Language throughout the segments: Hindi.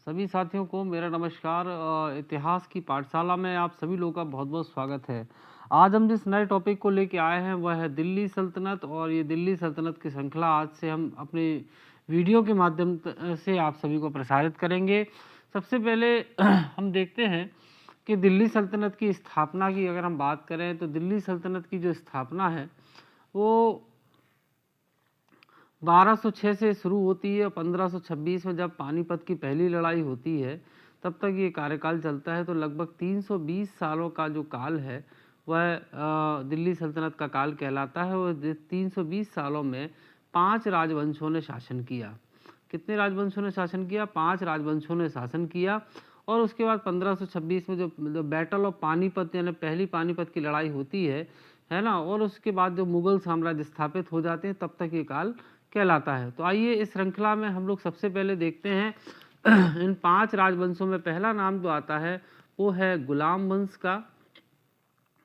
सभी साथियों को मेरा नमस्कार। इतिहास की पाठशाला में आप सभी लोगों का बहुत बहुत स्वागत है। आज हम जिस नए टॉपिक को लेके आए हैं वह है दिल्ली सल्तनत, और ये दिल्ली सल्तनत की श्रृंखला आज से हम अपने वीडियो के माध्यम से आप सभी को प्रसारित करेंगे। सबसे पहले हम देखते हैं कि दिल्ली सल्तनत की स्थापना की अगर हम बात करें तो दिल्ली सल्तनत की जो स्थापना है वो 1206 से शुरू होती है। 1526 में जब पानीपत की पहली लड़ाई होती है तब तक ये कार्यकाल चलता है। तो लगभग 320 सालों का जो काल है वह दिल्ली सल्तनत का काल कहलाता है। और 320 सालों में 5 राजवंशों ने शासन किया। कितने राजवंशों ने शासन किया? 5 राजवंशों ने शासन किया। और उसके बाद 1526 में जो बैटल ऑफ पानीपत यानी पहली पानीपत की लड़ाई होती है ना, और उसके बाद जो मुगल साम्राज्य स्थापित हो जाते हैं तब तक ये काल कहलाता है। तो आइए इस श्रृंखला में हम लोग सबसे पहले देखते हैं इन 5 राजवंशों में पहला नाम जो आता है वो है गुलाम वंश का।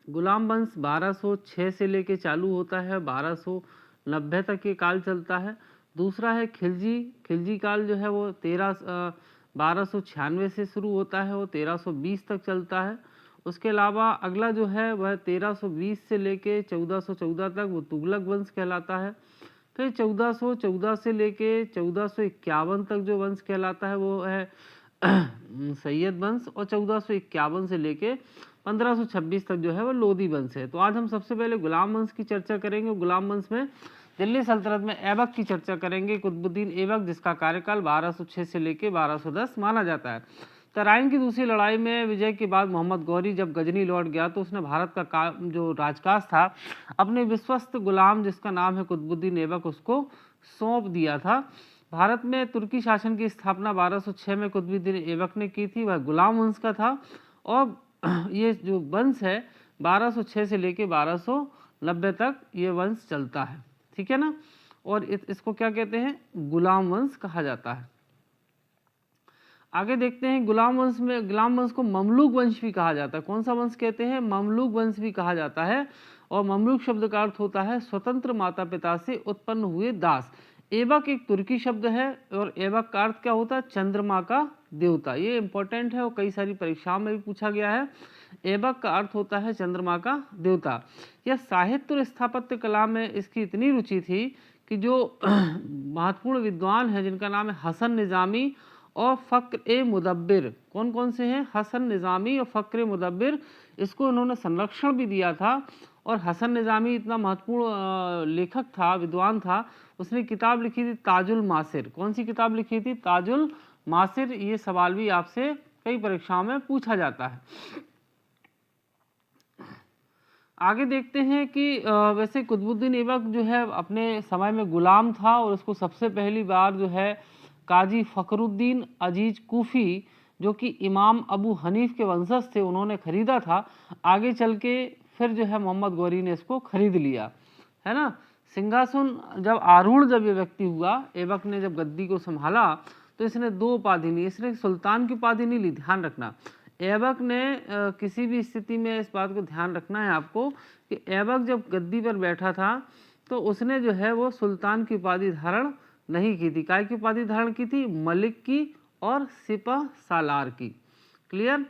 गुलाम वंश 1206 से लेके चालू होता है, 1290 तक ये काल चलता है। दूसरा है खिलजी काल जो है वो 1296 से शुरू होता है, वो 1320 तक चलता है। उसके अलावा अगला जो है वह 1320 से लेके 1414 तक वो तुगलक वंश कहलाता है। फिर 1414 से लेके 1451 तक जो वंश कहलाता है वो है सैयद वंश, और 1451 से लेके 1526 तक जो है वो लोधी वंश है। तो आज हम सबसे पहले गुलाम वंश की चर्चा करेंगे। गुलाम वंश में दिल्ली सल्तनत में ऐबक की चर्चा करेंगे, कुतुबुद्दीन ऐबक, जिसका कार्यकाल 1206 से लेके 1210 माना जाता है। तराइन की दूसरी लड़ाई में विजय के बाद मोहम्मद गौरी जब गजनी लौट गया तो उसने भारत का जो राजकाज था अपने विश्वस्त गुलाम जिसका नाम है कुतुबुद्दीन ऐबक उसको सौंप दिया था। भारत में तुर्की शासन की स्थापना 1206 में कुतुबुद्दीन ऐबक ने की थी, वह गुलाम वंश का था। और ये जो वंश है 1206 से लेके 1290 तक ये वंश चलता है, ठीक है ना। और इसको क्या कहते हैं? गुलाम वंश कहा जाता है। आगे देखते हैं गुलाम वंश को ममलूक वंश भी कहा जाता है। कौन सा वंश कहते हैं? ममलूक वंश भी कहा जाता है। और ममलूक शब्द का अर्थ होता है स्वतंत्र माता पिता से उत्पन्न हुए दास। ऐबक एक तुर्की शब्द है और ऐबक का अर्थ क्या होता है? चंद्रमा का देवता। ये इंपॉर्टेंट है और कई सारी परीक्षाओं में भी पूछा गया है। ऐबक का अर्थ होता है चंद्रमा का देवता। यह साहित्य और स्थापत्य कला में इसकी इतनी रुचि थी कि जो महत्वपूर्ण विद्वान हैं जिनका नाम है हसन निज़ामी और फ़क्र-ए-मुदब्बिर, कौन कौन से हैं? हसन निज़ामी और फ़क्र-ए-मुदब्बिर, इसको इन्होंने संरक्षण भी दिया था। और हसन निज़ामी इतना महत्वपूर्ण लेखक था, विद्वान था, उसने किताब लिखी थी ताजुल मासिर। कौन सी किताब लिखी थी? ताजुल मासिर। ये सवाल भी आपसे कई परीक्षाओं में पूछा जाता है। आगे देखते हैं कि वैसे कुतुबुद्दीन ऐबक जो है अपने समय में गुलाम था और उसको सबसे पहली बार जो है काजी फ़खरुद्दीन अजीज कूफ़ी जो कि इमाम अबू हनीफ के वंशज थे उन्होंने ख़रीदा था। आगे चल के फिर जो है मोहम्मद गौरी ने इसको खरीद लिया, है ना। सिंहासन जब ये व्यक्ति हुआ, ऐबक ने जब गद्दी को संभाला तो इसने 2 उपाधि ली। इसने सुल्तान की उपाधि नहीं ली, ध्यान रखना। ऐबक ने किसी भी स्थिति में इस बात को ध्यान रखना है आपको कि ऐबक जब गद्दी पर बैठा था तो उसने जो है वो सुल्तान की उपाधि धारण नहीं की थी। काय की उपाधि धारण की थी? मलिक की और सिपह सालार की। क्लियर?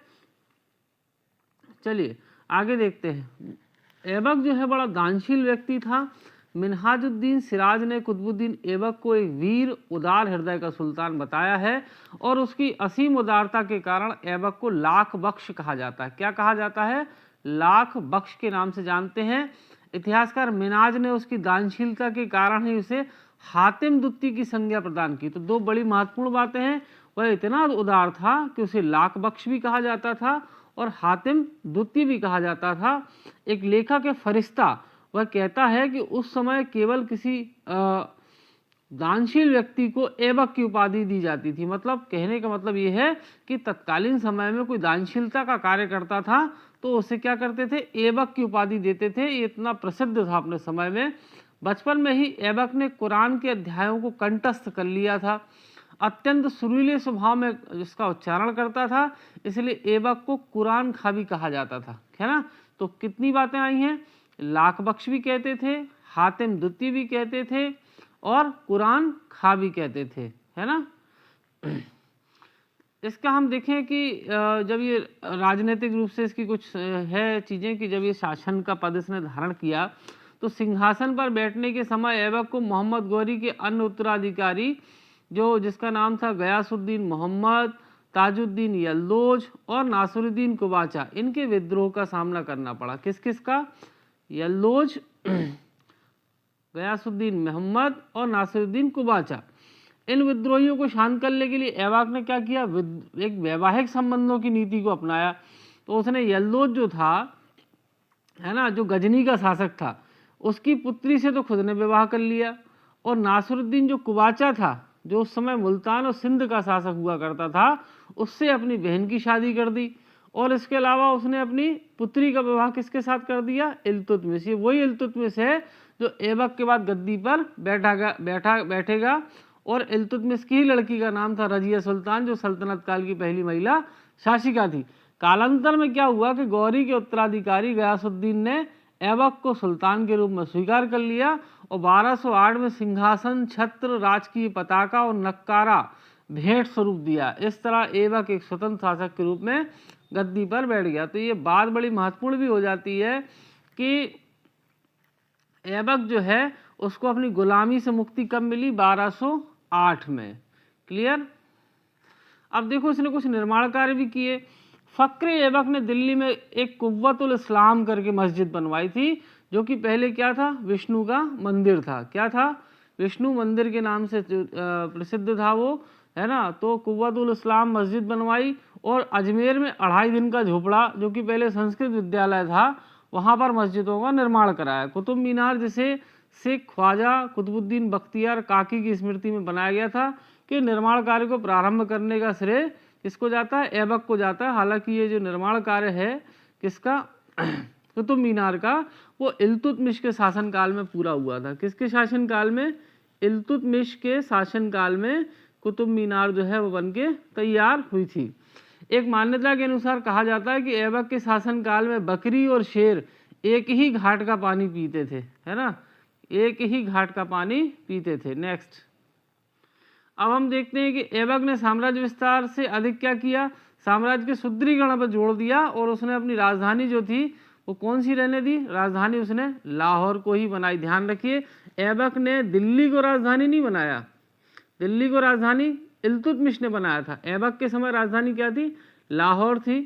चलिए आगे देखते हैं। ऐबक जो है बड़ा दानशील व्यक्ति था। मिन्हाजुद्दीन सिराज ने कुतुबुद्दीन ऐबक को एक वीर उदार हृदय का सुल्तान बताया है और उसकी असीम उदारता के कारण ऐबक को लाख बख्श कहा जाता है। क्या कहा जाता है? लाख बख्श के नाम से जानते हैं। इतिहासकार मिनाज ने उसकी दानशीलता के कारण ही उसे हातिम दुत्ती की संज्ञा प्रदान की। तो 2 बड़ी महत्वपूर्ण बातें हैं। वह इतना उदार था कि उसे लाख बख्श भी कहा जाता था और हातिम दुत्ती भी कहा जाता था। एक लेखक है फरिश्ता, वह कहता है कि उस समय केवल किसी दानशील व्यक्ति को ऐबक की उपाधि दी जाती थी। मतलब कहने का मतलब ये है कि तत्कालीन समय में कोई दानशीलता का कार्य करता था तो उसे क्या करते थे? ऐबक की उपाधि देते थे। ये इतना प्रसिद्ध था अपने समय में। बचपन में ही ऐबक ने कुरान के अध्यायों को कंठस्थ कर लिया था। अत्यंत सुरीले स्वभाव में इसका उच्चारण करता था, इसलिए ऐबक को कुरान खा भी कहा जाता था, है ना। तो कितनी बातें आई हैं? लाख बख्श भी कहते थे, हातिम दुत्ती भी कहते थे और कुरान खा भी कहते थे, है ना। इसका हम देखें कि जब ये राजनीतिक रूप से इसकी कुछ है चीज़ें कि जब ये शासन का पद इसने धारण किया तो सिंहासन पर बैठने के समय ऐबक को मोहम्मद गौरी के अन्य उत्तराधिकारी जो जिसका नाम था गयासुद्दीन मोहम्मद, ताजुद्दीन यल्लोज और नासरुद्दीन कुबाचा, इनके विद्रोह का सामना करना पड़ा। किस किस का? यल्लोज, गयासुद्दीन मोहम्मद और नासरुद्दीन कुबाचा। इन विद्रोहियों को शांत करने के लिए ऐबक ने क्या किया? एक वैवाहिक संबंधों की नीति को अपनाया। तो उसने यल्लोज जो था, है ना, जो गजनी का शासक था, उसकी पुत्री से तो खुद ने विवाह कर लिया, और नासरुद्दीन जो कुबाचा था, जो उस समय मुल्तान और सिंध का शासक हुआ करता था, उससे अपनी बहन की शादी कर दी। और इसके अलावा उसने अपनी पुत्री का विवाह किसके साथ कर दिया? इल्तुतमिश। ये वही इल्तुतमिश है जो ऐबक के बाद गद्दी पर बैठेगा। और इल्तुतमिश की ही लड़की का नाम था रजिया सुल्तान, जो सल्तनत काल की पहली महिला शासिका थी। कालांतर में क्या हुआ कि गौरी के उत्तराधिकारी गयासुद्दीन ने ऐबक को सुल्तान के रूप में स्वीकार कर लिया और 1208 में सिंहासन, छत्र, राजकीय पताका और नक्कारा भेंट स्वरूप दिया। इस तरह ऐबक एक स्वतंत्र शासक के रूप में गद्दी पर बैठ गया। तो ये बात बड़ी महत्वपूर्ण भी हो जाती है कि ऐबक जो है उसको अपनी गुलामी से मुक्ति कब मिली? 1208 में। क्लियर? अब देखो इसने कुछ निर्माण कार्य भी किए। फक्र ऐबक ने दिल्ली में एक कुव्वतुल इस्लाम करके मस्जिद बनवाई थी, जो कि पहले क्या था? विष्णु का मंदिर था। क्या था? विष्णु मंदिर के नाम से प्रसिद्ध था वो, है ना। तो कुव्वतुल इस्लाम मस्जिद बनवाई। और अजमेर में 2.5 दिन का झोपड़ा, जो कि पहले संस्कृत विद्यालय था, वहाँ पर मस्जिदों का निर्माण कराया। कुतुब मीनार जिसे शेख ख्वाजा कुतुबुद्दीन बख्तियार काकी की स्मृति में बनाया गया था, कि निर्माण कार्य को प्रारंभ करने का श्रेय किसको जाता है? ऐबक को जाता है। हालांकि ये जो निर्माण कार्य है किसका? कुतुब मीनार का, वो इल्तुतमिश के शासनकाल में पूरा हुआ था। किसके शासनकाल में? इल्तुतमिश के शासनकाल में कुतुब मीनार जो है वो बनके तैयार हुई थी। एक मान्यता के अनुसार कहा जाता है कि ऐबक के शासनकाल में बकरी और शेर एक ही घाट का पानी पीते थे, है ना, एक ही घाट का पानी पीते थे। नेक्स्ट, अब हम देखते हैं कि ऐबक ने साम्राज्य विस्तार से अधिक क्या किया? साम्राज्य के सुदृढ़ीकरण पर जोर दिया, और उसने अपनी राजधानी जो थी वो कौन सी रहने दी? राजधानी उसने लाहौर को ही बनाई। ध्यान रखिए, ऐबक ने दिल्ली को राजधानी नहीं बनाया। दिल्ली को राजधानी इल्तुतमिश ने बनाया था। ऐबक के समय राजधानी क्या थी? लाहौर थी।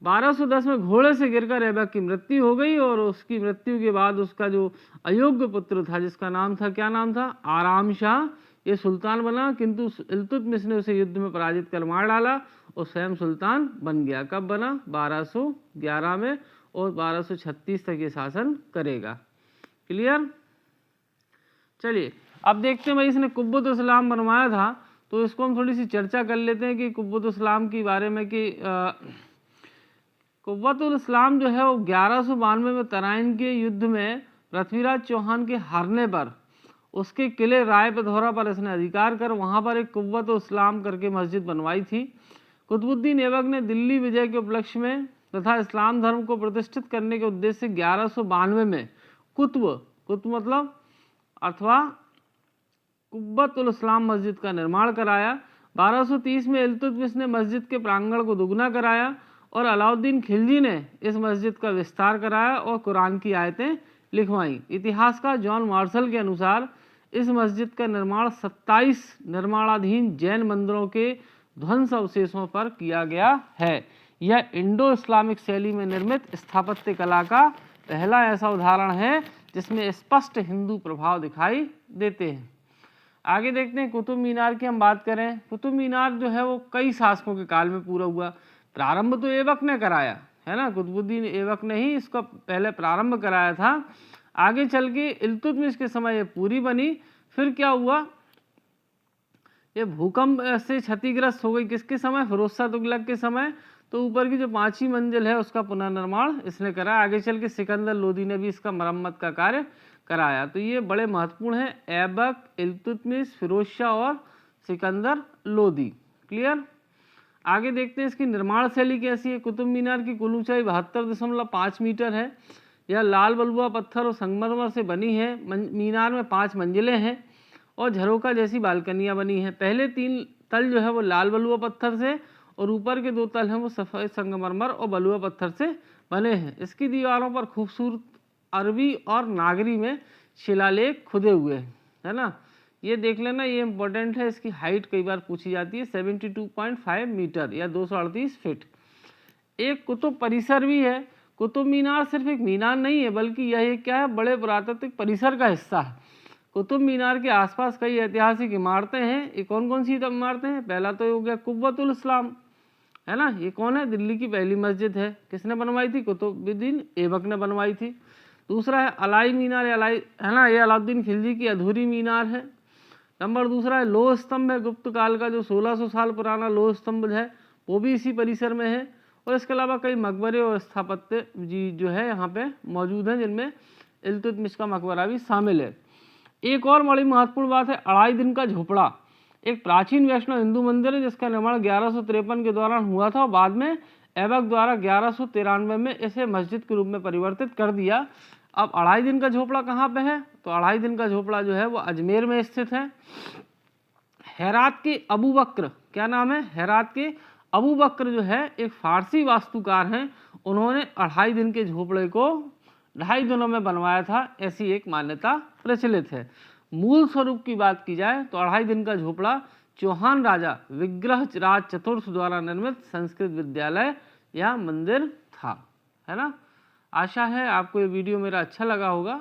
1210 में घोड़े से गिरकर ऐबक की मृत्यु हो गई, और उसकी मृत्यु के बाद उसका जो अयोग्य पुत्र था, जिसका नाम था, क्या नाम था? आराम शाह, ये सुल्तान बना। किंतु इल्तुतमिश ने उसे युद्ध में पराजित कर मार डाला और स्वयं सुल्तान बन गया। कब बना? 1211 में, और 1236 तक ये शासन करेगा। क्लियर? चलिए अब देखते हैं भाई, इसने कुव्वतुल इस्लाम बनवाया था, तो इसको हम थोड़ी सी चर्चा कर लेते हैं कि कुव्वतुल इस्लाम के बारे में। कि कुव्वतुल इस्लाम जो है वो 1192 में तराइन के युद्ध में पृथ्वीराज चौहान के हारने पर उसके किले राय पिथौरा पर इसने अधिकार कर वहाँ पर एक कुव्वतुल इस्लाम करके मस्जिद बनवाई थी। कुतुबुद्दीन ऐबक ने दिल्ली विजय के उपलक्ष्य में तथा इस्लाम धर्म को प्रतिष्ठित करने के उद्देश्य से 1192 में कुतुब मतलब अथवा कुव्वतुल इस्लाम मस्जिद का निर्माण कराया। 1230 में इल्तुतमिश ने मस्जिद के प्रांगण को दुगना कराया, और अलाउद्दीन खिलजी ने इस मस्जिद का विस्तार कराया और कुरान की आयतें लिखवाईं। इतिहासकार जॉन मार्शल के अनुसार इस मस्जिद का निर्माण 27 निर्माणाधीन जैन मंदिरों के ध्वंस अवशेषों पर किया गया है। यह इंडो इस्लामिक शैली में निर्मित स्थापत्य कला का पहला ऐसा उदाहरण है जिसमें स्पष्ट हिंदू प्रभाव दिखाई देते हैं। आगे देखते हैं, कुतुब मीनार की हम बात करें। कुतुब मीनार जो है वो कई शासकों के काल में पूरा हुआ। प्रारंभ तो ऐबक ने कराया, है ना, कुतुबुद्दीन ऐबक ने ही इसका पहले प्रारंभ कराया था। आगे चल के इल्तुतमिश के समय ये पूरी बनी। फिर क्या हुआ? ये भूकंप से क्षतिग्रस्त हो गई। किसके समय? फिरोज शाह तुगलक के समय। तो ऊपर की जो 5वीं मंजिल है उसका पुनर्निर्माण इसने कराया। आगे चल के सिकंदर लोदी ने भी इसका मरम्मत का कार्य कराया। तो ये बड़े महत्वपूर्ण है, ऐबक, इल्तुतमिश, फिरोज शाह और सिकंदर लोदी। क्लियर? आगे देखते हैं इसकी निर्माण शैली कैसी है। कुतुब मीनार की कुल ऊंचाई 72.5 मीटर है। यह लाल बलुआ पत्थर और संगमरमर से बनी है। मीनार में 5 मंजिलें हैं और झरोका जैसी बालकनियां बनी हैं। पहले तल जो है वो लाल बलुआ पत्थर से और ऊपर के 2 तल हैं वो सफ़ेद संगमरमर और बलुआ पत्थर से बने हैं। इसकी दीवारों पर खूबसूरत अरबी और नागरी में शिलालेख खुदे हुए हैं, है ना। ये देख लेना, ये इंपॉर्टेंट है। इसकी हाइट कई बार पूछी जाती है 72.5 मीटर या 238 फीट। एक कुतुब परिसर भी है। कुतुब मीनार सिर्फ एक मीनार नहीं है बल्कि यह क्या है, बड़े पुरातात्विक परिसर का हिस्सा है। कुतुब मीनार के आसपास कई ऐतिहासिक इमारतें हैं। ये कौन कौन सी इमारतें हैं? पहला तो हो गया कुव्वतुल इस्लाम, है ना। ये कौन है? दिल्ली की पहली मस्जिद है। किसने बनवाई थी? कुतुबुद्दीन ऐबक ने बनवाई थी। दूसरा है अलाई मीनार, है ना, ये अलाउद्दीन खिलजी की अधूरी मीनार है। नंबर दूसरा है लोह स्तंभ है, गुप्त काल का जो 1600 साल पुराना लोह स्तंभ है वो भी इसी परिसर में है। और इसके अलावा कई मकबरे और स्थापत्य जी जो है यहाँ पे मौजूद हैं, जिनमें इल्तुतमिश का मकबरा भी शामिल है। एक और बड़ी महत्वपूर्ण बात है अढ़ाई दिन का झोपड़ा। एक प्राचीन वैष्णव हिंदू मंदिर है जिसका निर्माण 1153 के दौरान हुआ था और बाद में ऐबक द्वारा 1193 में इसे मस्जिद के रूप में परिवर्तित कर दिया। अब अढ़ाई दिन का झोपड़ा कहाँ पे है? तो अढ़ाई दिन का झोपड़ा जो है वो अजमेर में स्थित है। हेरात के अबू बकर, क्या नाम है? हेरात के अबू बकर जो है एक फारसी वास्तुकार हैं। उन्होंने अढ़ाई दिन के झोपड़े को 2.5 दिनों में बनवाया था, ऐसी एक मान्यता प्रचलित है। मूल स्वरूप की बात की जाए तो अढ़ाई दिन का झोपड़ा चौहान राजा विग्रहराज चतुर्थ द्वारा निर्मित संस्कृत विद्यालय या मंदिर था, है ना। आशा है आपको ये वीडियो मेरा अच्छा लगा होगा।